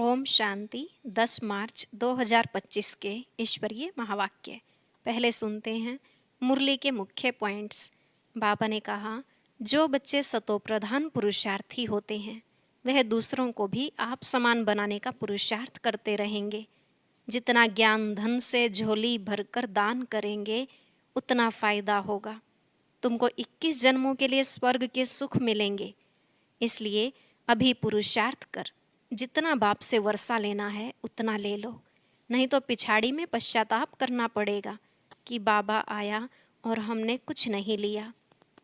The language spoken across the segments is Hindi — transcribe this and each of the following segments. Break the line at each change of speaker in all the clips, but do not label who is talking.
ओम शांति 10 मार्च 2025 के ईश्वरीय महावाक्य। पहले सुनते हैं मुरली के मुख्य पॉइंट्स। बाबा ने कहा, जो बच्चे सतोप्रधान पुरुषार्थी होते हैं वह दूसरों को भी आप समान बनाने का पुरुषार्थ करते रहेंगे। जितना ज्ञान धन से झोली भरकर दान करेंगे उतना फायदा होगा। तुमको 21 जन्मों के लिए स्वर्ग के सुख मिलेंगे। इसलिए अभी पुरुषार्थ कर, जितना बाप से वर्षा लेना है उतना ले लो, नहीं तो पिछाड़ी में पश्चाताप करना पड़ेगा कि बाबा आया और हमने कुछ नहीं लिया।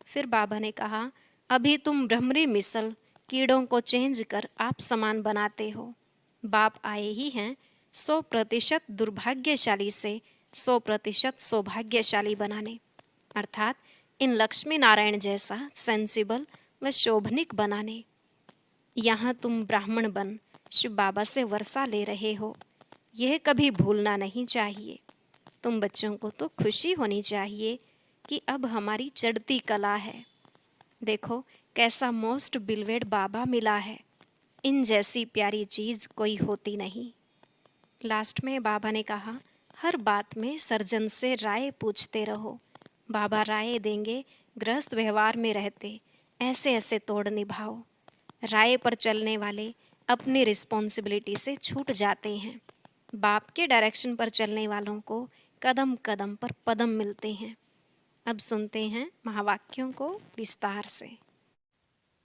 फिर बाबा ने कहा, अभी तुम भ्रमरी मिसल कीड़ों को चेंज कर आप समान बनाते हो। बाप आए ही हैं 100% दुर्भाग्यशाली से 100% सौभाग्यशाली बनाने, अर्थात इन लक्ष्मी नारायण जैसा सेंसिबल व शोभनिक बनाने। यहाँ तुम ब्राह्मण बन शिव बाबा से वर्षा ले रहे हो, यह कभी भूलना नहीं चाहिए। तुम बच्चों को तो खुशी होनी चाहिए कि अब हमारी चढ़ती कला है। देखो कैसा मोस्ट बिलवेड बाबा मिला है, इन जैसी प्यारी चीज़ कोई होती नहीं। लास्ट में बाबा ने कहा, हर बात में सर्जन से राय पूछते रहो। बाबा राय देंगे, गृहस्थ व्यवहार में रहते ऐसे ऐसे तोड़ निभाओ। राय पर चलने वाले अपनी रिस्पॉन्सिबिलिटी से छूट जाते हैं। बाप के डायरेक्शन पर चलने वालों को कदम कदम पर पदम मिलते हैं। अब सुनते हैं महावाक्यों को विस्तार से।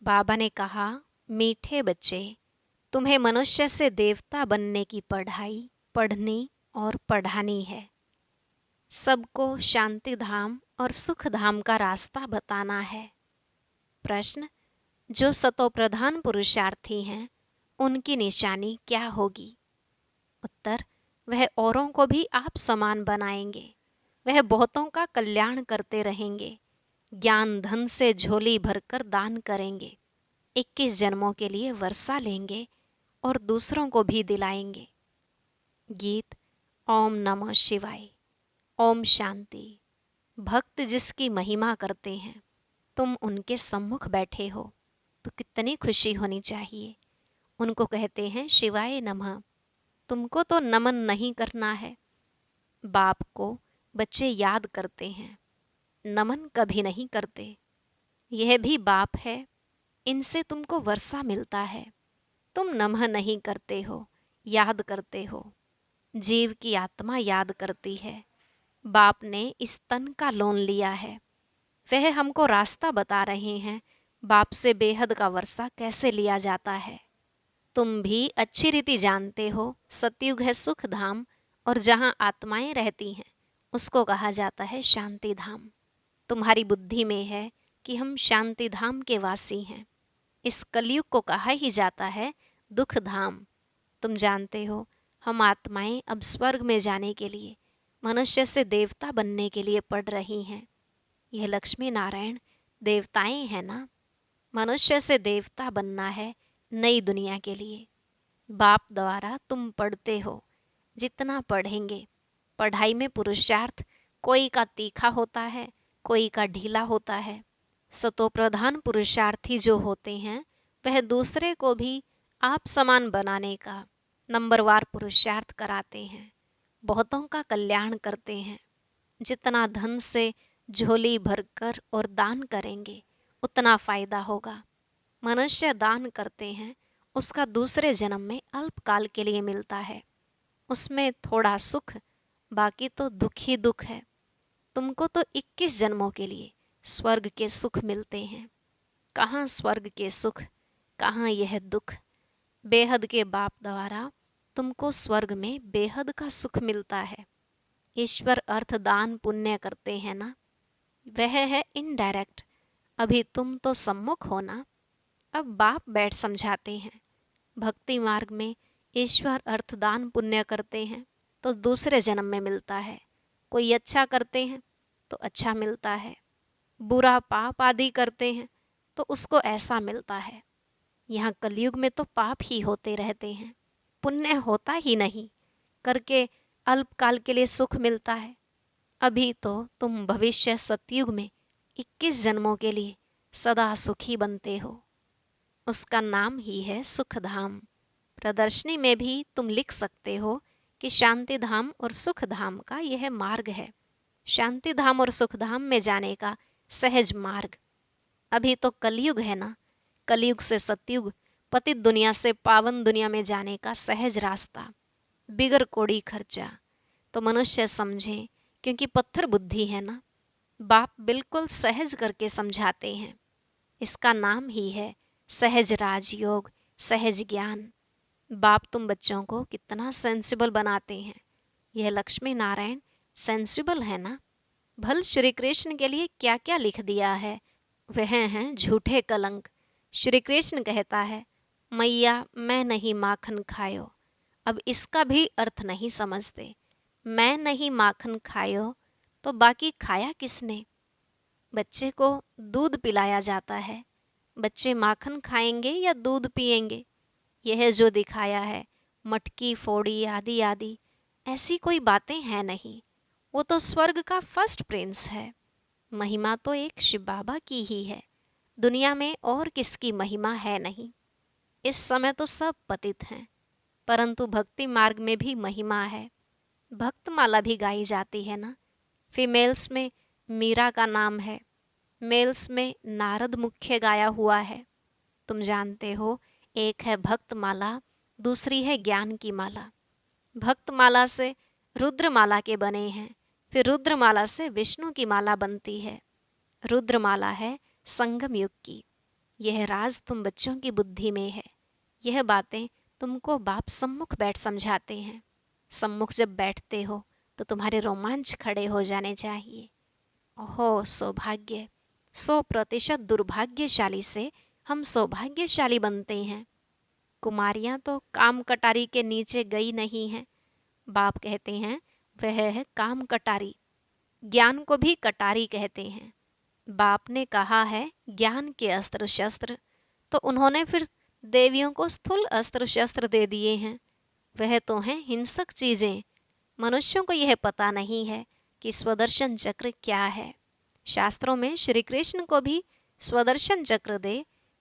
बाबा ने कहा, मीठे बच्चे, तुम्हें मनुष्य से देवता बनने की पढ़ाई पढ़नी और पढ़ानी है। सबको शांति धाम और सुख धाम का रास्ता बताना है। प्रश्न, जो सतोप्रधान पुरुषार्थी हैं उनकी निशानी क्या होगी? उत्तर, वह औरों को भी आप समान बनाएंगे। वह बहुतों का कल्याण करते रहेंगे। ज्ञान धन से झोली भरकर दान करेंगे। 21 जन्मों के लिए वर्षा लेंगे और दूसरों को भी दिलाएंगे। गीत। ओम नमः शिवाय। ओम शांति। भक्त जिसकी महिमा करते हैं, तुम उनके सम्मुख बैठे हो तो कितनी खुशी होनी चाहिए। उनको कहते हैं शिवाय नमः। तुमको तो नमन नहीं करना है। बाप को बच्चे याद करते हैं, नमन कभी नहीं करते। यह भी बाप है, इनसे तुमको वर्षा मिलता है। तुम नमः नहीं करते हो, याद करते हो। जीव की आत्मा याद करती है। बाप ने इस तन का लोन लिया है। वह हमको रास्ता बता रहे हैं, बाप से बेहद का वर्षा कैसे लिया जाता है। तुम भी अच्छी रीति जानते हो, सतयुग है सुख धाम और जहाँ आत्माएं रहती हैं उसको कहा जाता है शांति धाम। तुम्हारी बुद्धि में है कि हम शांति धाम के वासी हैं। इस कलयुग को कहा ही जाता है दुख धाम। तुम जानते हो, हम आत्माएं अब स्वर्ग में जाने के लिए, मनुष्य से देवता बनने के लिए पढ़ रही हैं। यह लक्ष्मी नारायण देवताएं हैं ना। मनुष्य से देवता बनना है नई दुनिया के लिए। बाप द्वारा तुम पढ़ते हो। जितना पढ़ेंगे, पढ़ाई में पुरुषार्थ कोई का तीखा होता है, कोई का ढीला होता है। सतोप्रधान पुरुषार्थी जो होते हैं वह दूसरे को भी आप समान बनाने का नंबरवार पुरुषार्थ कराते हैं। बहुतों का कल्याण करते हैं। जितना धन से झोली भरकर और दान करेंगे उतना फायदा होगा। मनुष्य दान करते हैं, उसका दूसरे जन्म में अल्पकाल के लिए मिलता है। उसमें थोड़ा सुख, बाकी तो दुख ही दुख है। तुमको तो 21 जन्मों के लिए स्वर्ग के सुख मिलते हैं। कहाँ स्वर्ग के सुख, कहाँ यह दुख। बेहद के बाप द्वारा तुमको स्वर्ग में बेहद का सुख मिलता है। ईश्वर अर्थ दान पुण्य करते हैं ना, वह है इनडायरेक्ट। अभी तुम तो सम्मुख हो ना। अब बाप बैठ समझाते हैं। भक्ति मार्ग में ईश्वर अर्थ दान पुण्य करते हैं तो दूसरे जन्म में मिलता है। कोई अच्छा करते हैं तो अच्छा मिलता है, बुरा पाप आदि करते हैं तो उसको ऐसा मिलता है। यहाँ कलयुग में तो पाप ही होते रहते हैं, पुण्य होता ही नहीं। करके अल्पकाल के लिए सुख मिलता है। अभी तो तुम भविष्य सतयुग में 21 जन्मों के लिए सदा सुखी बनते हो। उसका नाम ही है सुख धाम। प्रदर्शनी में भी तुम लिख सकते हो कि शांति धाम और सुख धाम का यह मार्ग है, शांति धाम और सुख धाम में जाने का सहज मार्ग। अभी तो कलयुग है ना, कलयुग से सतयुग, पतित दुनिया से पावन दुनिया में जाने का सहज रास्ता, बिगर कोड़ी खर्चा। तो मनुष्य समझे, क्योंकि पत्थर बुद्धि है ना, बाप बिल्कुल सहज करके समझाते हैं। इसका नाम ही है सहज राजयोग, सहज ज्ञान। बाप तुम बच्चों को कितना सेंसिबल बनाते हैं। यह लक्ष्मी नारायण सेंसिबल है ना। भल श्री कृष्ण के लिए क्या क्या लिख दिया है, वह हैं झूठे कलंक। श्री कृष्ण कहता है, मैया मैं नहीं माखन खायो। अब इसका भी अर्थ नहीं समझते। मैं नहीं माखन खायो तो बाकी खाया किसने? बच्चे को दूध पिलाया जाता है, बच्चे माखन खाएंगे या दूध पिएंगे? यह जो दिखाया है मटकी फोड़ी आदि आदि, ऐसी कोई बातें हैं नहीं। वो तो स्वर्ग का फर्स्ट प्रिंस है। महिमा तो एक शिव बाबा की ही है, दुनिया में और किसकी महिमा है नहीं। इस समय तो सब पतित हैं, परंतु भक्ति मार्ग में भी महिमा है। भक्त माला भी गाई जाती है ना। फीमेल्स में मीरा का नाम है, मेल्स में नारद मुख्य गाया हुआ है। तुम जानते हो, एक है भक्त माला, दूसरी है ज्ञान की माला। भक्त माला से रुद्र माला के बने हैं, फिर रुद्र माला से विष्णु की माला बनती है। रुद्र माला है संगम युग की। यह राज तुम बच्चों की बुद्धि में है। यह बातें तुमको बाप सम्मुख बैठ समझाते हैं। सम्मुख जब बैठते हो तो तुम्हारे रोमांच खड़े हो जाने चाहिए। ओहो सौभाग्य, 100% दुर्भाग्यशाली से हम सौभाग्यशाली बनते हैं। कुमारियां तो काम कटारी के नीचे गई नहीं हैं। बाप कहते हैं वह है काम कटारी। ज्ञान को भी कटारी कहते हैं। बाप ने कहा है ज्ञान के अस्त्र शस्त्र, तो उन्होंने फिर देवियों को स्थूल अस्त्र शस्त्र दे दिए हैं। वह तो हैं हिंसक चीजें। मनुष्यों को यह पता नहीं है कि स्वदर्शन चक्र क्या है। शास्त्रों में श्री कृष्ण को भी स्वदर्शन चक्र दे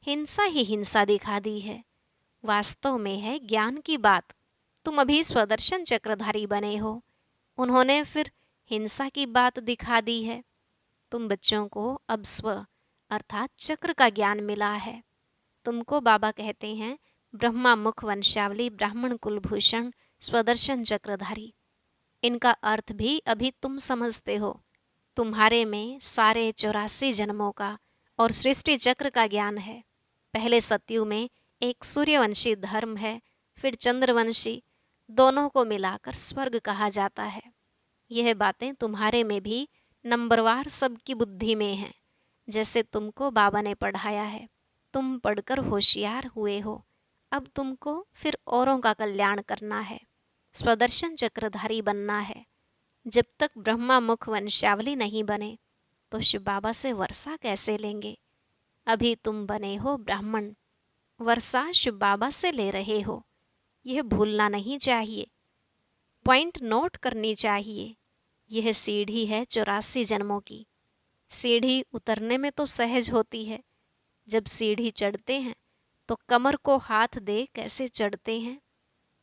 हिंसा ही हिंसा दिखा दी है। वास्तव में है ज्ञान की बात। तुम अभी स्वदर्शन चक्रधारी बने हो, उन्होंने फिर हिंसा की बात दिखा दी है। तुम बच्चों को अब स्व अर्थात चक्र का ज्ञान मिला है। तुमको बाबा कहते हैं ब्रह्मा मुख वंशावली ब्राह्मण कुलभूषण स्वदर्शन चक्रधारी। इनका अर्थ भी अभी तुम समझते हो। तुम्हारे में सारे 84 जन्मों का और सृष्टि चक्र का ज्ञान है। पहले सतयुग में एक सूर्यवंशी धर्म है, फिर चंद्रवंशी, दोनों को मिलाकर स्वर्ग कहा जाता है। यह बातें तुम्हारे में भी नंबरवार सबकी बुद्धि में हैं। जैसे तुमको बाबा ने पढ़ाया है, तुम पढ़कर होशियार हुए हो। अब तुमको फिर औरों का कल्याण करना है, स्वदर्शन चक्रधारी बनना है। जब तक ब्रह्मा मुख वंशावली नहीं बने तो शिव बाबा से वर्षा कैसे लेंगे? अभी तुम बने हो ब्राह्मण, वर्षा शिव बाबा से ले रहे हो। यह भूलना नहीं चाहिए, पॉइंट नोट करनी चाहिए। यह सीढ़ी है 84 जन्मों की। सीढ़ी उतरने में तो सहज होती है, जब सीढ़ी चढ़ते हैं तो कमर को हाथ दे कैसे चढ़ते हैं।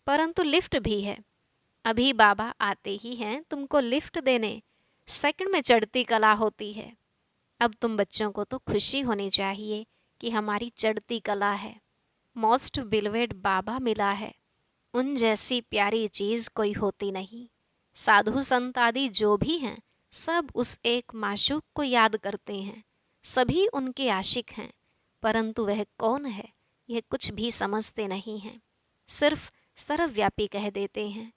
परंतु लिफ्ट भी है। अभी बाबा आते ही हैं तुमको लिफ्ट देने, सेकंड में चढ़ती कला होती है। अब तुम बच्चों को तो खुशी होनी चाहिए कि हमारी चढ़ती कला है। मोस्ट बिलवेड बाबा मिला है, उन जैसी प्यारी चीज कोई होती नहीं। साधु संत आदि जो भी हैं सब उस एक माशूक को याद करते हैं, सभी उनके आशिक हैं, परंतु वह कौन है यह कुछ भी समझते नहीं हैं, सिर्फ सर्वव्यापी कह देते हैं।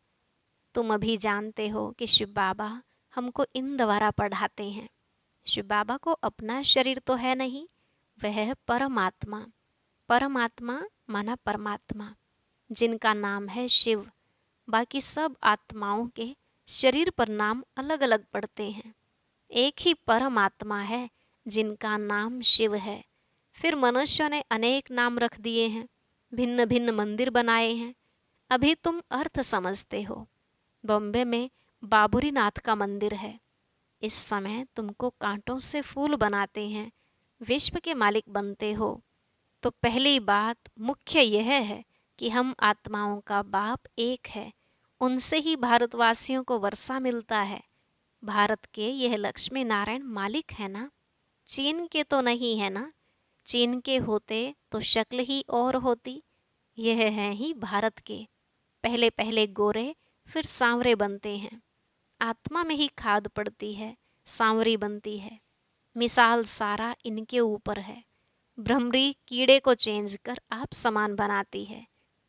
तुम अभी जानते हो कि शिव बाबा हमको इन द्वारा पढ़ाते हैं। शिव बाबा को अपना शरीर तो है नहीं, वह है परमात्मा। परमात्मा माना परमात्मा, जिनका नाम है शिव। बाकी सब आत्माओं के शरीर पर नाम अलग अलग पड़ते हैं। एक ही परमात्मा है जिनका नाम शिव है। फिर मनुष्यों ने अनेक नाम रख दिए हैं, भिन्न भिन्न मंदिर बनाए हैं। अभी तुम अर्थ समझते हो। बॉम्बे में बाबूरी नाथ का मंदिर है। इस समय तुमको कांटों से फूल बनाते हैं, विश्व के मालिक बनते हो। तो पहली बात मुख्य यह है कि हम आत्माओं का बाप एक है, उनसे ही भारतवासियों को वर्षा मिलता है। भारत के यह लक्ष्मी नारायण मालिक है ना, चीन के तो नहीं है ना। चीन के होते तो शक्ल ही और होती। यह हैं ही भारत के, पहले पहले गोरे फिर सांवरे बनते हैं। आत्मा में ही खाद पड़ती है, सांवरी बनती है। मिसाल सारा इनके ऊपर है। भ्रमरी कीड़े को चेंज कर आप समान बनाती है।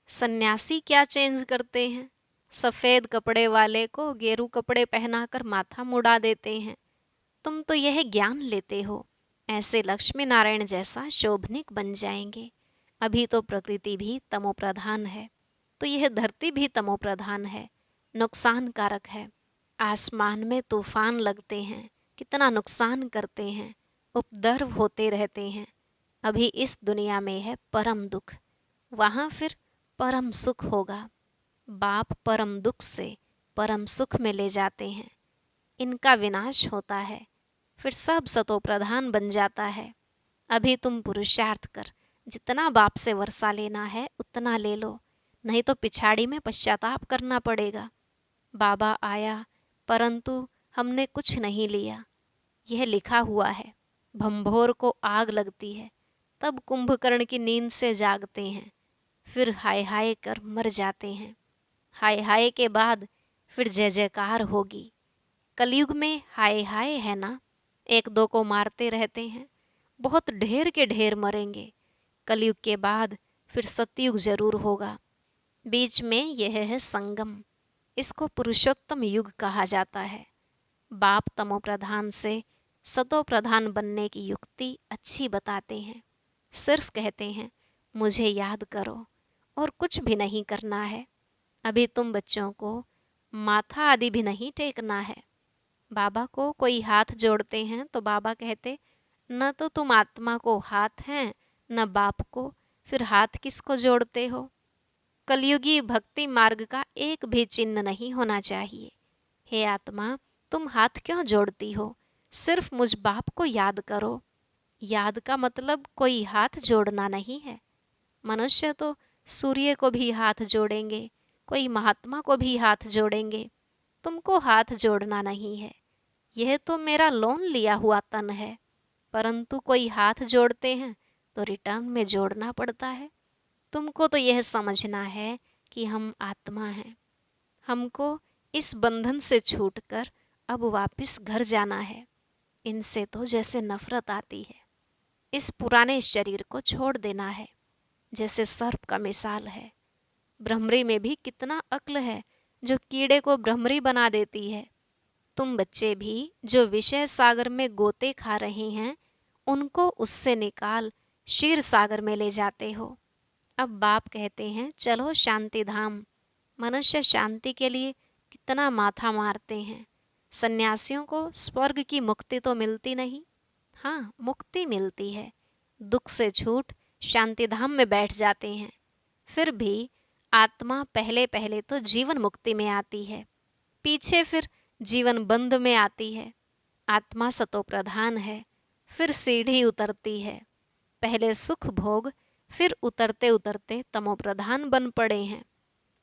सन्यासी क्या चेंज करते हैं? सफेद कपड़े वाले को गेरू कपड़े पहनाकर माथा मुड़ा देते हैं। तुम तो यह ज्ञान लेते हो, ऐसे लक्ष्मी नारायण जैसा शोभनिक बन जाएंगे। अभी तो प्रकृति भी तमोप्रधान है, तो यह धरती भी तमोप्रधान है, नुकसान कारक है। आसमान में तूफान लगते हैं, कितना नुकसान करते हैं, उपद्रव होते रहते हैं। अभी इस दुनिया में है परम दुख, वहां फिर परम सुख होगा। बाप परम दुख से परम सुख में ले जाते हैं। इनका विनाश होता है, फिर सब सतो प्रधान बन जाता है। अभी तुम पुरुषार्थ कर, जितना बाप से वर्षा लेना है उतना ले लो, नहीं तो पिछाड़ी में पश्चाताप करना पड़ेगा। बाबा आया, परंतु हमने कुछ नहीं लिया। यह लिखा हुआ है, भंभोर को आग लगती है, तब कुंभकर्ण की नींद से जागते हैं, फिर हाय हाय कर मर जाते हैं। हाय हाय के बाद फिर जय जयकार होगी। कलयुग में हाय हाय है ना, एक दो को मारते रहते हैं, बहुत ढेर के ढेर मरेंगे। कलयुग के बाद फिर सतयुग जरूर होगा। बीच में यह है संगम, इसको पुरुषोत्तम युग कहा जाता है। बाप तमो प्रधान से सतो प्रधान बनने की युक्ति अच्छी बताते हैं। सिर्फ कहते हैं मुझे याद करो, और कुछ भी नहीं करना है। अभी तुम बच्चों को माथा आदि भी नहीं टेकना है। बाबा को कोई हाथ जोड़ते हैं तो बाबा कहते, न तो तुम आत्मा को हाथ हैं न बाप को, फिर हाथ किसको जोड़ते हो? कलयुगी भक्ति मार्ग का एक भी चिन्ह नहीं होना चाहिए। हे आत्मा, तुम हाथ क्यों जोड़ती हो? सिर्फ मुझ बाप को याद करो। याद का मतलब कोई हाथ जोड़ना नहीं है। मनुष्य तो सूर्य को भी हाथ जोड़ेंगे, कोई महात्मा को भी हाथ जोड़ेंगे, तुमको हाथ जोड़ना नहीं है। यह तो मेरा लोन लिया हुआ तन है, परंतु कोई हाथ जोड़ते हैं तो रिटर्न में जोड़ना पड़ता है। तुमको तो यह समझना है कि हम आत्मा हैं, हमको इस बंधन से छूटकर अब वापस घर जाना है। इनसे तो जैसे नफरत आती है, इस पुराने शरीर को छोड़ देना है, जैसे सर्प का मिसाल है। भ्रमरी में भी कितना अक्ल है, जो कीड़े को भ्रमरी बना देती है। तुम बच्चे भी जो विषय सागर में गोते खा रहे हैं, उनको उससे निकाल क्षीर सागर में ले जाते हो। अब बाप कहते हैं चलो शांति धाम। मनुष्य शांति के लिए कितना माथा मारते हैं। सन्यासियों को स्वर्ग की मुक्ति तो मिलती नहीं। हाँ, मुक्ति मिलती है, दुख से छूट शांति धाम में बैठ जाते हैं। फिर भी आत्मा पहले पहले तो जीवन मुक्ति में आती है, पीछे फिर जीवन बंध में आती है। आत्मा सतो प्रधान है, फिर सीढ़ी उतरती है। पहले सुख भोग, फिर उतरते उतरते तमो प्रधान बन पड़े हैं।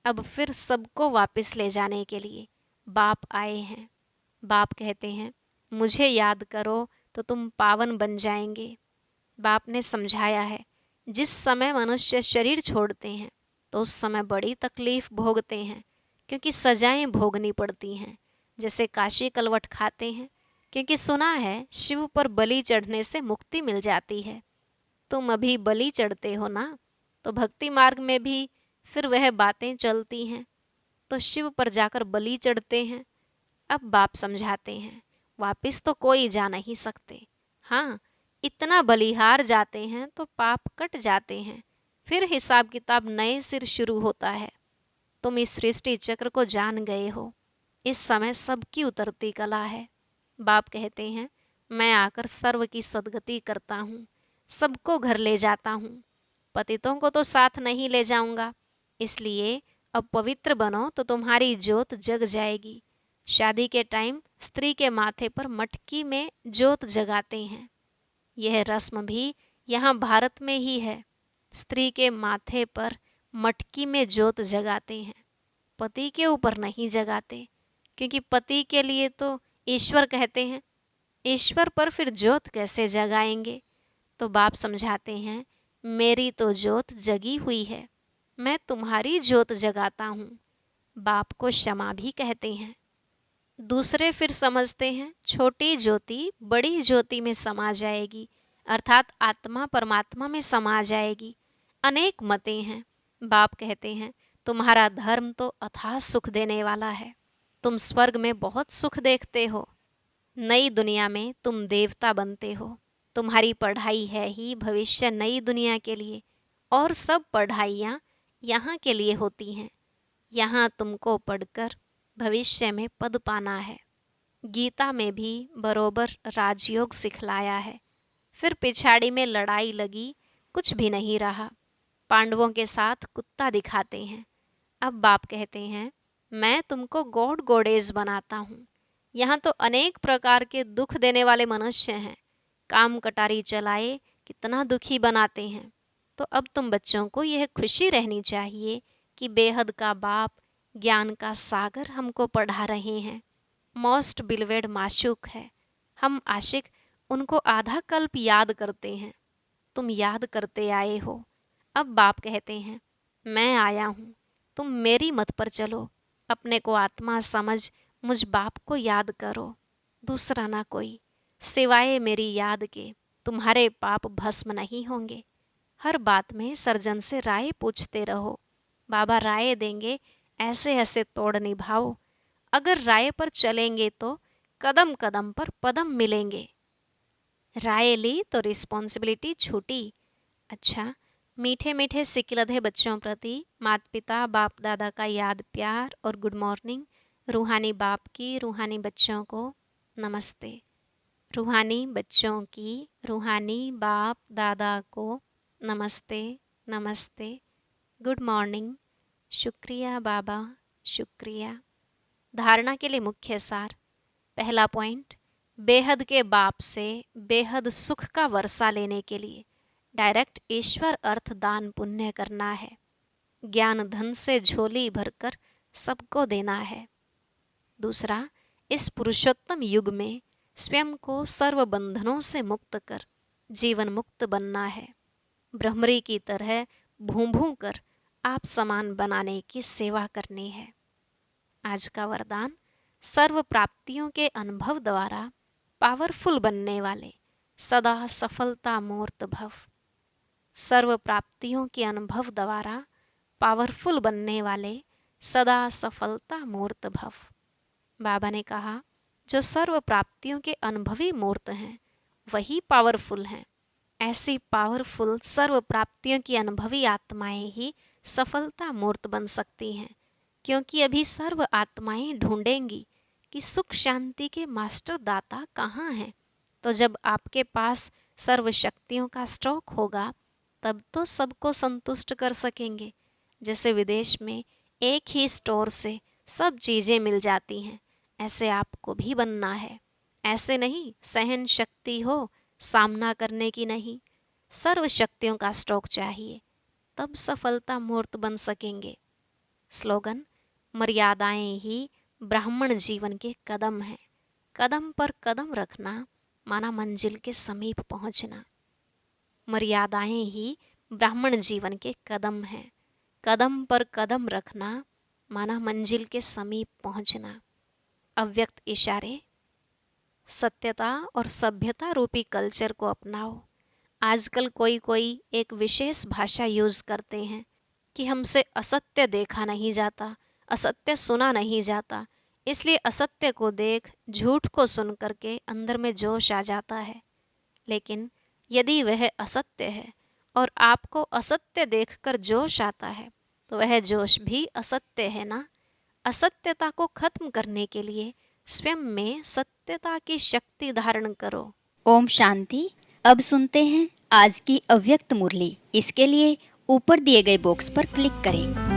अब फिर सबको वापस ले जाने के लिए बाप आए हैं। बाप कहते हैं मुझे याद करो तो तुम पावन बन जाएंगे। बाप ने समझाया है, जिस समय मनुष्य शरीर छोड़ते हैं तो उस समय बड़ी तकलीफ भोगते हैं, क्योंकि सजाएं भोगनी पड़ती हैं। जैसे काशी कलवट खाते हैं, क्योंकि सुना है शिव पर बलि चढ़ने से मुक्ति मिल जाती है। तुम अभी बलि चढ़ते हो ना, तो भक्ति मार्ग में भी फिर वह बातें चलती हैं, तो शिव पर जाकर बलि चढ़ते हैं। अब बाप समझाते हैं वापिस तो कोई जा नहीं सकते। हाँ, इतना बलिहार जाते हैं तो पाप कट जाते हैं, फिर हिसाब किताब नए सिर शुरू होता है। तुम इस सृष्टि चक्र को जान गए हो, इस समय सबकी उतरती कला है। बाप कहते हैं मैं आकर सर्व की सदगति करता हूँ, सबको घर ले जाता हूँ। पतितों को तो साथ नहीं ले जाऊंगा, इसलिए अब पवित्र बनो तो तुम्हारी ज्योत जग जाएगी। शादी के टाइम स्त्री के माथे पर मटकी में ज्योत जगाते हैं। यह रस्म भी यहाँ भारत में ही है। स्त्री के माथे पर मटकी में जोत जगाते हैं, पति के ऊपर नहीं जगाते, क्योंकि पति के लिए तो ईश्वर कहते हैं, ईश्वर पर फिर जोत कैसे जगाएंगे। तो बाप समझाते हैं, मेरी तो जोत जगी हुई है, मैं तुम्हारी जोत जगाता हूँ। बाप को क्षमा भी कहते हैं। दूसरे फिर समझते हैं छोटी ज्योति बड़ी ज्योति में समा जाएगी, अर्थात आत्मा परमात्मा में समा जाएगी। अनेक मतें हैं। बाप कहते हैं, तुम्हारा धर्म तो अथाह सुख देने वाला है, तुम स्वर्ग में बहुत सुख देखते हो, नई दुनिया में तुम देवता बनते हो। तुम्हारी पढ़ाई है ही भविष्य नई दुनिया के लिए, और सब पढ़ाइयाँ यहाँ के लिए होती हैं। यहाँ तुमको पढ़कर भविष्य में पद पाना है। गीता में भी बरोबर राजयोग सिखलाया है। फिर पिछाड़ी में लड़ाई लगी, कुछ भी नहीं रहा, पांडवों के साथ कुत्ता दिखाते हैं। अब बाप कहते हैं, मैं तुमको गॉड गॉडेज बनाता हूँ। यहाँ तो अनेक प्रकार के दुख देने वाले मनुष्य हैं, काम कटारी चलाए कितना दुखी बनाते हैं। तो अब तुम बच्चों को यह खुशी रहनी चाहिए कि बेहद का बाप ज्ञान का सागर हमको पढ़ा रहे हैं। मोस्ट बिलवेड माशूक है, हम आशिक उनको आधा कल्प याद करते हैं। तुम याद करते आए हो। अब बाप कहते हैं, मैं आया हूँ, तुम मेरी मत पर चलो, अपने को आत्मा समझ मुझ बाप को याद करो, दूसरा ना कोई। सिवाय मेरी याद के तुम्हारे पाप भस्म नहीं होंगे। हर बात में सर्जन से राय पूछते रहो, बाबा राय देंगे, ऐसे ऐसे तोड़ निभाओ। अगर राय पर चलेंगे तो कदम कदम पर पदम मिलेंगे। राय ली तो रिस्पॉन्सिबिलिटी छूटी। अच्छा, मीठे मीठे सिकिलधे बच्चों प्रति माता पिता बाप दादा का याद प्यार और गुड मॉर्निंग। रूहानी बाप की रूहानी बच्चों को नमस्ते। रूहानी बच्चों की रूहानी बाप दादा को नमस्ते नमस्ते, गुड मॉर्निंग, शुक्रिया बाबा, शुक्रिया। धारणा के लिए मुख्य सार। पहला पॉइंट, बेहद के बाप से बेहद सुख का वर्षा लेने के लिए डायरेक्ट ईश्वर अर्थ दान पुण्य करना है। ज्ञान धन से झोली भरकर सबको देना है। दूसरा, इस पुरुषोत्तम युग में स्वयं को सर्व बंधनों से मुक्त कर जीवन मुक्त बनना है। ब्रह्मरी की तरह भूं भूं कर आप समान बनाने की सेवा करनी है। आज का वरदान, सर्व प्राप्तियों के अनुभव द्वारा पावरफुल बनने वाले सदा सफलता मूर्त भव। सर्व प्राप्तियों के अनुभव द्वारा पावरफुल बनने वाले सदा सफलता मूर्त भव। बाबा ने कहा, जो सर्व प्राप्तियों के अनुभवी मूर्त हैं वही पावरफुल हैं। ऐसी पावरफुल सर्व प्राप्तियों की अनुभवी आत्माएं ही सफलता मूर्त बन सकती हैं, क्योंकि अभी सर्व आत्माएं ढूंढेंगी कि सुख शांति के मास्टर दाता कहाँ हैं। तो जब आपके पास सर्व शक्तियों का स्टॉक होगा तब तो सबको संतुष्ट कर सकेंगे। जैसे विदेश में एक ही स्टोर से सब चीजें मिल जाती हैं, ऐसे आपको भी बनना है। ऐसे नहीं सहन शक्ति हो सामना करने की नहीं, सर्व शक्तियों का स्टॉक चाहिए, तब सफलता मूर्त बन सकेंगे। स्लोगन, मर्यादाएं ही ब्राह्मण जीवन के कदम हैं, कदम पर कदम रखना माना मंजिल के समीप पहुंचना। मर्यादाएं ही ब्राह्मण जीवन के कदम हैं, कदम पर कदम रखना माना मंजिल के समीप पहुंचना। अव्यक्त इशारे, सत्यता और सभ्यता रूपी कल्चर को अपनाओ। आजकल कोई कोई एक विशेष भाषा यूज करते हैं कि हमसे असत्य देखा नहीं जाता, असत्य सुना नहीं जाता, इसलिए असत्य को देख झूठ को सुन करके अंदर में जोश आ जाता है। लेकिन यदि वह असत्य है और आपको असत्य देखकर जोश आता है तो वह जोश भी असत्य है ना। असत्यता को खत्म करने के लिए स्वयं में सत्यता की शक्ति धारण करो।
ओम शांति। अब सुनते हैं आज की अव्यक्त मुरली। इसके लिए ऊपर दिए गए बॉक्स पर क्लिक करें।